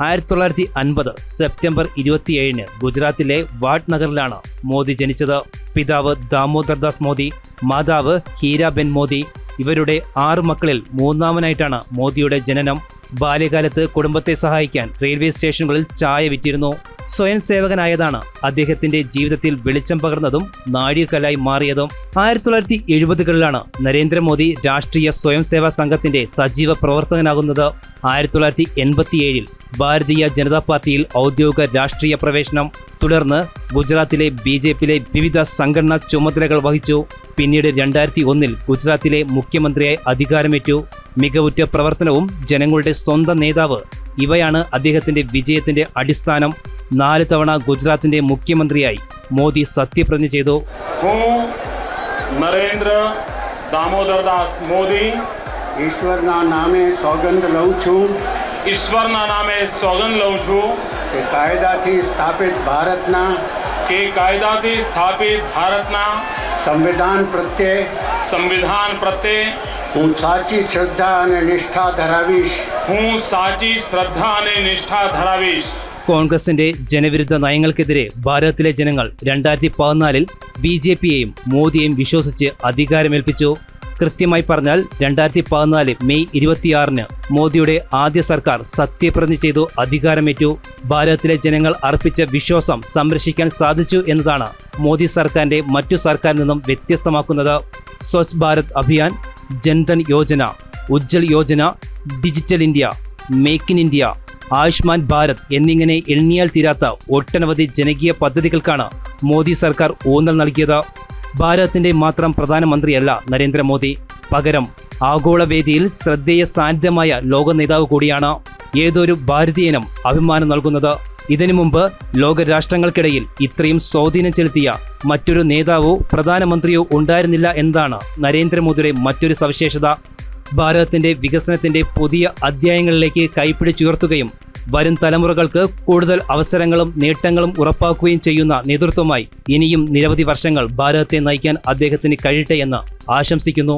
1950 September 27 ഗുജറാത്തിലെ വാഡ്നഗറിലാണ് മോദി ജനിച്ചത്. പിതാവ് ദാമോദർദാസ് മോദി, മാതാവ് ഹീരാബെൻ മോദി. ഇവരുടെ 6 മക്കളിൽ മൂന്നാമനായിട്ടാണ് മോദിയുടെ ജനനം. ബാല്യകാലത്ത് കുടുംബത്തെ സഹായിക്കാൻ റെയിൽവേ സ്റ്റേഷനുകളിൽ ചായ വിറ്റിരുന്നു. സ്വയം സേവകനായതാണ് അദ്ദേഹത്തിന്റെ ജീവിതത്തിൽ വെളിച്ചം പകർന്നതും നാഴികക്കല്ലായി മാറിയതും. 1970കളിലാണ് നരേന്ദ്രമോദി രാഷ്ട്രീയ സ്വയം സേവാ സംഘത്തിന്റെ സജീവ പ്രവർത്തകനാകുന്നത്. 1987 ഭാരതീയ ജനതാ പാർട്ടിയിൽ ഔദ്യോഗിക രാഷ്ട്രീയ പ്രവേശനം. തുടർന്ന് ഗുജറാത്തിലെ BJPയിലെ വിവിധ സംഘടനാ ചുമതലകൾ വഹിച്ചു. പിന്നീട് 2001 ഗുജറാത്തിലെ മുഖ്യമന്ത്രിയായി അധികാരമേറ്റു. മികവുറ്റ പ്രവർത്തനവും ജനങ്ങളുടെ സ്വന്തം നേതാവ്, ഇവയാണ് അദ്ദേഹത്തിന്റെ വിജയത്തിന്റെ അടിസ്ഥാനം. 4 തവണ ഗുജറാത്തിന്റെ മുഖ്യമന്ത്രിയായി മോദി സത്യപ്രതിജ്ഞ ചെയ്തു. નરેન્દ્ર દામોદરદાસ મોદી ઈશ્વરના નામે સોગંદ લઉં છું ઈશ્વરના નામે સોગંદ લઉં છું કે કાયદાથી સ્થાપિત ભારતના સંવિધાન પ્રત્યે હું સાચી શ્રદ્ધા અને નિષ્ઠા ધરાવીશ. കോൺഗ്രസിന്റെ ജനവിരുദ്ധ നയങ്ങൾക്കെതിരെ ഭാരതത്തിലെ ജനങ്ങൾ 2014 BJPയെയും മോദിയെയും വിശ്വസിച്ച് അധികാരമേൽപ്പിച്ചു. കൃത്യമായി പറഞ്ഞാൽ 2014 മെയ് 26 മോദിയുടെ ആദ്യ സർക്കാർ സത്യപ്രതിജ്ഞ ചെയ്തു അധികാരമേറ്റു. ഭാരതത്തിലെ ജനങ്ങൾ അർപ്പിച്ച വിശ്വാസം സംരക്ഷിക്കാൻ സാധിച്ചു എന്നതാണ് മോദി സർക്കാരിന്റെ മറ്റു സർക്കാരിൽ നിന്നും വ്യത്യസ്തമാക്കുന്നത്. Swachh Bharat Abhiyan, Jan Dhan Yojana, Ujjal Yojana, digital India, make in India, Ayushman Bharat എന്നിങ്ങനെ എണ്ണിയാൽ തീരാത്ത ഒട്ടനവധി ജനകീയ പദ്ധതികൾക്കാണ് മോദി സർക്കാർ ഊന്നൽ നൽകിയത്. ഭാരതത്തിന്റെ മാത്രം പ്രധാനമന്ത്രിയല്ല നരേന്ദ്രമോദി, പകരം ആഗോളവേദിയിൽ ശ്രദ്ധേയ സാന്നിധ്യമായ ലോക നേതാവ് കൂടിയാണ്. ഏതൊരു ഭാരതീയനും അഭിമാനം നൽകുന്നത്. ഇതിനു മുമ്പ് ലോകരാഷ്ട്രങ്ങൾക്കിടയിൽ ഇത്രയും സ്വാധീനം ചെലുത്തിയ മറ്റൊരു നേതാവോ പ്രധാനമന്ത്രിയോ ഉണ്ടായിരുന്നില്ല എന്നതാണ് നരേന്ദ്രമോദിയുടെ മറ്റൊരു സവിശേഷത. ഭാരതത്തിന്റെ വികസനത്തിന്റെ പുതിയ അധ്യായങ്ങളിലേക്ക് കൈപ്പിടിച്ചുയർത്തുകയും വരും തലമുറകൾക്ക് കൂടുതൽ അവസരങ്ങളും നേട്ടങ്ങളും ഉറപ്പാക്കുകയും ചെയ്യുന്ന നേതൃത്വമായി ഇനിയും നിരവധി വർഷങ്ങൾ ഭാരതത്തെ നയിക്കാൻ അദ്ദേഹത്തിന് കഴിയട്ടെ എന്ന് ആശംസിക്കുന്നു.